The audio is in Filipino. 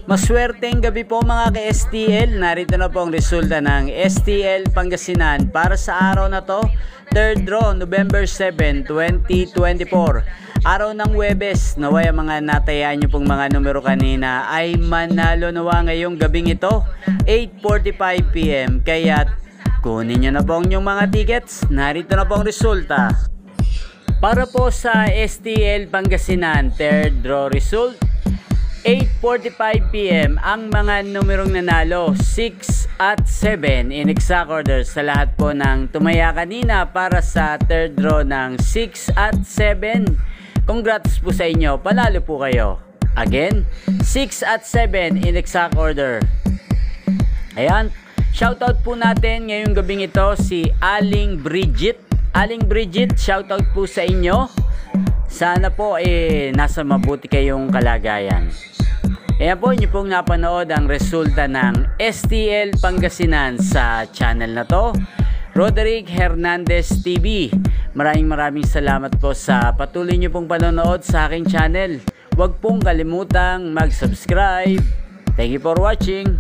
Maswerteng gabi po mga ka-STL. Narito na po ang resulta ng STL Pangasinan para sa araw na to. Third draw, November 7, 2024. Araw ng Huwebes. Naway ang mga natayaan nyo pong mga numero kanina ay manalo nawa ngayong gabing ito, 8:45 PM. Kaya kunin nyo na po ang inyong mga tickets. Narito na po ang resulta. Para po sa STL Pangasinan, third draw result, 8:45 PM ang mga numerong nanalo, 6 at 7 in exact order sa lahat po ng tumaya kanina para sa third draw ng 6 at 7. Congrats po sa inyo, panalo po kayo. Again, 6 at 7 in exact order. Ayan, shoutout po natin ngayong gabing ito si Aling Bridget. Aling Bridget, shoutout po sa inyo. Sana po nasa mabuti kayong kalagayan. Ayan po, inyo pong napanood ang resulta ng STL Pangasinan sa channel na to, Roderick Hernandez TV. Maraming salamat po sa patuloy nyo pong panonood sa aking channel. Huwag pong kalimutang mag-subscribe. Thank you for watching.